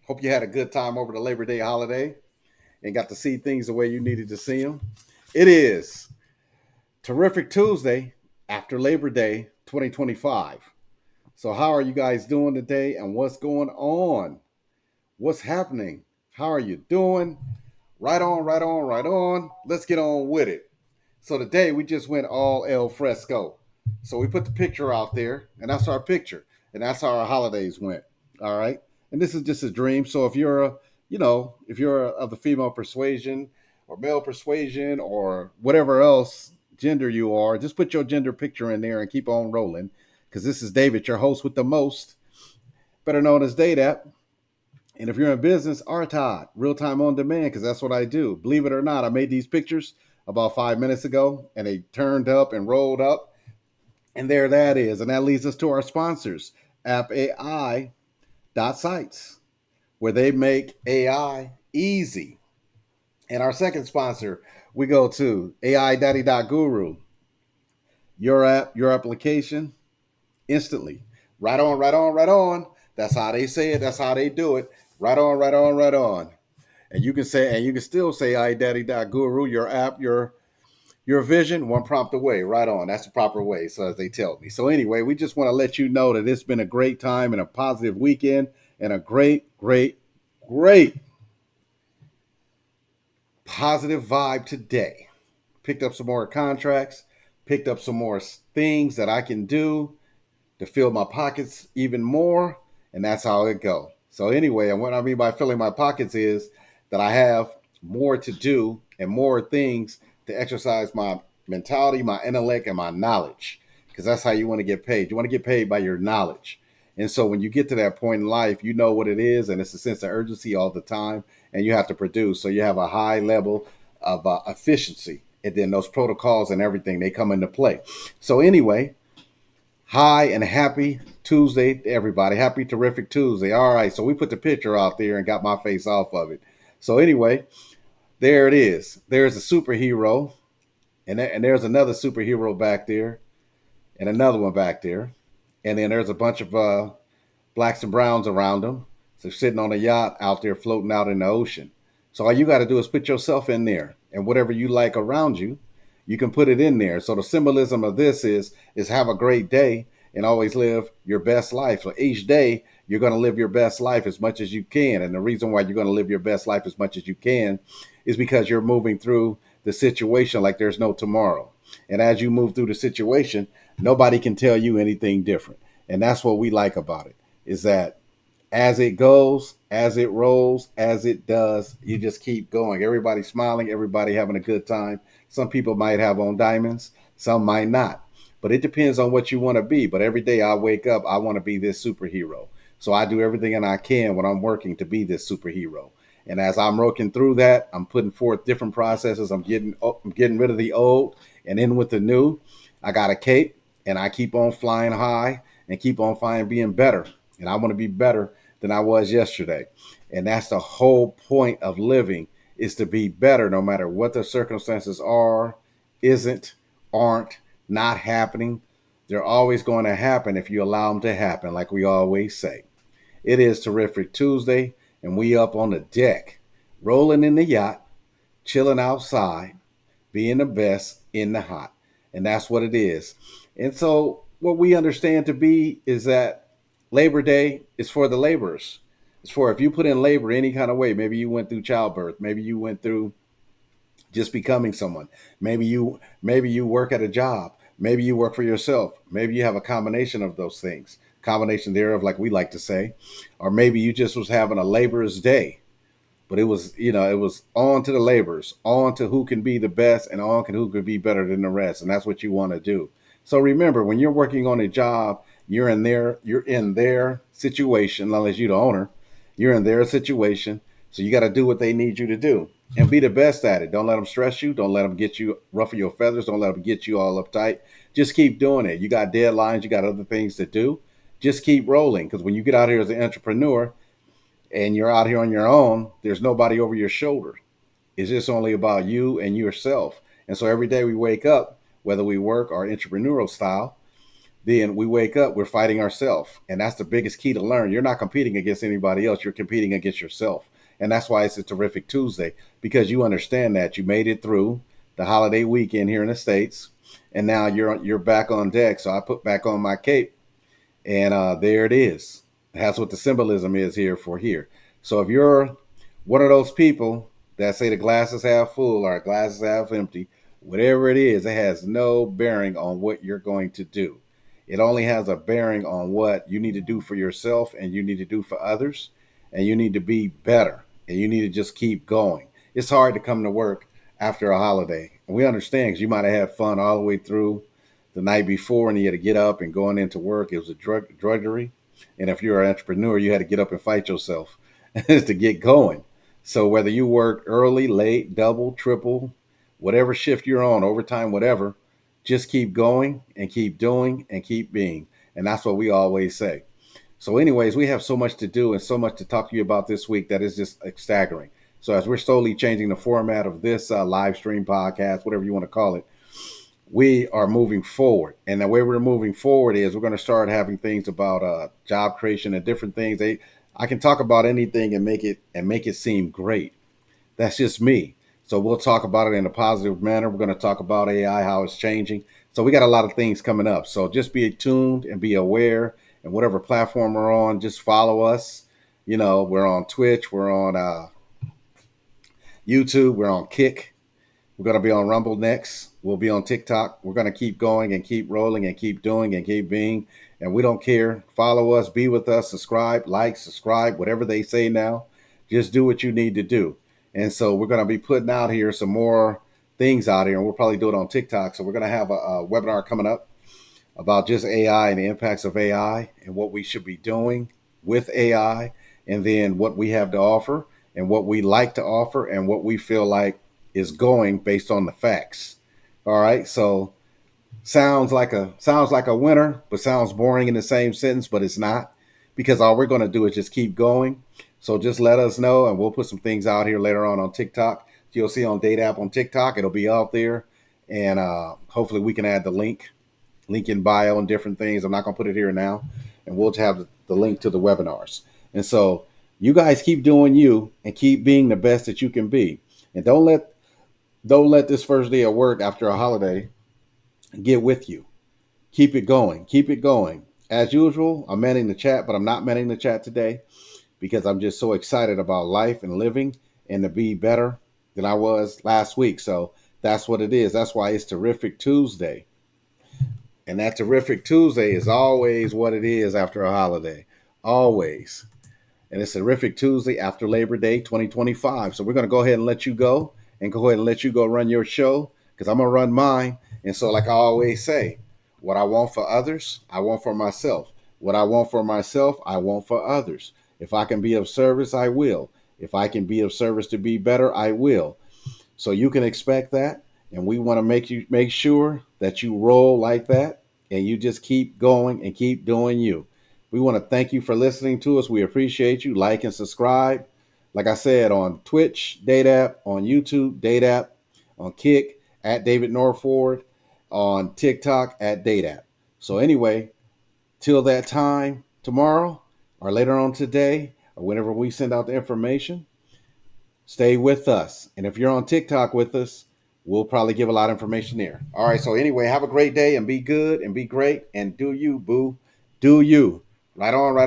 Hope you had a good time over the Labor Day holiday and got to see things the way you needed to see them. It is Terrific Tuesday after Labor Day 2025. So, how are you guys doing today and what's going on? What's happening? How are you doing? Right on, right on, right on. Let's get on with it. So, today we just went all el fresco. So, we put the picture out there, and that's our picture, and that's how our holidays went. All right. And this is just a dream. So, if you're of the female persuasion or male persuasion or whatever else gender you are, just put your gender picture in there and keep on rolling. Because this is David, your host with the most, better known as Date App. And if you're in business, RTOD, real time on demand, because that's what I do. Believe it or not, I made these pictures about 5 minutes ago and they turned up and rolled up. And there that is. And that leads us to our sponsors, appai.sites, where they make AI easy. And our second sponsor, we go to AIDaddy.guru, your app, your application, instantly. Right on, right on, right on. That's how they say it. That's how they do it. Right on, right on, right on. And you can still say iDaddy.guru, your app, your vision, one prompt away. Right on. That's the proper way, so as they tell me. So anyway, we just want to let you know that it's been a great time and a positive weekend and a great, great, great positive vibe today. Picked up some more contracts, picked up some more things that I can do to fill my pockets even more, and that's how it go. So anyway, and what I mean by filling my pockets is that I have more to do and more things to exercise my mentality, my intellect, and my knowledge. Because that's how you want to get paid. You want to get paid by your knowledge. And so when you get to that point in life, you know what it is, and it's a sense of urgency all the time, and you have to produce. So you have a high level of efficiency, and then those protocols and everything they come into play. So anyway, hi and happy Tuesday to everybody. Happy terrific Tuesday. All right, so we put the picture out there and got my face off of it. So anyway, there it is. There's a superhero, and there's another superhero back there, and another one back there, and then there's a bunch of blacks and browns around them. So sitting on a yacht out there floating out in the ocean. So all you got to do is put yourself in there, and whatever you like around you, you can put it in there. So the symbolism of this is have a great day and always live your best life. So each day you're going to live your best life as much as you can. And the reason why you're going to live your best life as much as you can is because you're moving through the situation like there's no tomorrow. And as you move through the situation, nobody can tell you anything different. And that's what we like about it is that as it goes, as it rolls, as it does, you just keep going. Everybody smiling, everybody having a good time. Some people might have on diamonds, some might not. But it depends on what you want to be. But every day I wake up, I want to be this superhero. So I do everything and I can when I'm working to be this superhero. And as I'm working through that, I'm putting forth different processes. I'm getting rid of the old and in with the new. I got a cape and I keep on flying high and keep on flying being better. And I want to be better than I was yesterday. And that's the whole point of living is to be better no matter what the circumstances are, isn't, aren't, not happening. They're always going to happen if you allow them to happen, like we always say. It is Terrific Tuesday, and we up on the deck, rolling in the yacht, chilling outside, being the best in the hot. And that's what it is. And so, what we understand to be is that Labor Day is for the laborers. It's for if you put in labor any kind of way, maybe you went through childbirth, maybe you went through just becoming someone. Maybe you work at a job. Maybe you work for yourself. Maybe you have a combination of those things, combination thereof, like we like to say, or maybe you just was having a laborer's day. But it was on to the laborers, on to who can be the best, and on to who could be better than the rest, and that's what you want to do. So remember, when you're working on a job, you're in their situation, unless you're the owner, you're in their situation. So you got to do what they need you to do and be the best at it. Don't let them stress you. Don't let them get you ruffle your feathers. Don't let them get you all uptight. Just keep doing it. You got deadlines. You got other things to do. Just keep rolling because when you get out here as an entrepreneur, and you're out here on your own, there's nobody over your shoulder. It's just only about you and yourself. And so every day we wake up, whether we work or entrepreneurial style, then we wake up, we're fighting ourselves. And that's the biggest key to learn. You're not competing against anybody else, you're competing against yourself. And that's why it's a terrific Tuesday, because you understand that you made it through the holiday weekend here in the States. And now you're back on deck. So I put back on my cape, and there it is. That's what the symbolism is here for here. So if you're one of those people that say the glass is half full or glass is half empty, whatever it is, it has no bearing on what you're going to do. It only has a bearing on what you need to do for yourself and you need to do for others, and you need to be better and you need to just keep going. It's hard to come to work after a holiday, and we understand because you might have had fun all the way through the night before, and you had to get up and going into work. It was a drudgery, and if you're an entrepreneur, you had to get up and fight yourself to get going. So whether you work early, late, double, triple, whatever shift you're on, overtime, whatever, just keep going and keep doing and keep being. And that's what we always say. So, anyways, we have so much to do and so much to talk to you about this week that is just staggering. So, as we're slowly changing the format of this live stream podcast, whatever you want to call it, we are moving forward. And the way we're moving forward is we're going to start having things about job creation and different things. I can talk about anything and make it seem great. That's just me. So we'll talk about it in a positive manner. We're going to talk about AI, how it's changing. So we got a lot of things coming up. So just be tuned and be aware. And whatever platform we're on, just follow us. You know, we're on Twitch, we're on YouTube, we're on Kick. We're going to be on Rumble next. We'll be on TikTok. We're going to keep going and keep rolling and keep doing and keep being. And we don't care. Follow us, be with us, subscribe, like, subscribe, whatever they say now. Just do what you need to do. And so we're going to be putting out here some more things out here, and we'll probably do it on TikTok. So we're going to have a webinar coming up about just AI and the impacts of AI and what we should be doing with AI, and then what we have to offer and what we like to offer and what we feel like is going based on the facts. All right. So sounds like a winner, but sounds boring in the same sentence, but it's not, because all we're going to do is just keep going. So just let us know, and we'll put some things out here later on TikTok. You'll see on Date App on TikTok. It'll be out there, and hopefully we can add the link in bio and different things. I'm not going to put it here now, and we'll have the link to the webinars. And so you guys keep doing you and keep being the best that you can be, and don't let this first day of work after a holiday get with you. Keep it going. Keep it going. As usual, I'm manning the chat, but I'm not manning the chat today because I'm just so excited about life and living and to be better than I was last week. So that's what it is. That's why it's Terrific Tuesday. And that Terrific Tuesday is always what it is after a holiday. Always. And it's Terrific Tuesday after Labor Day 2025. So we're going to go ahead and let you go run your show, because I'm going to run mine. And so, like I always say, what I want for others, I want for myself. What I want for myself, I want for others. If I can be of service, I will. If I can be of service to be better, I will. So you can expect that. And we want to make sure that you roll like that and you just keep going and keep doing you. We want to thank you for listening to us. We appreciate you. Like and subscribe. Like I said, on Twitch, Date App, on YouTube, Date App, on Kick, at David Norford, on TikTok, at Date App. So anyway, till that time tomorrow or later on today or whenever we send out the information, stay with us. And if you're on TikTok with us, we'll probably give a lot of information there. All right. So anyway, have a great day and be good and be great and do you, boo. Do you. Right on, right on.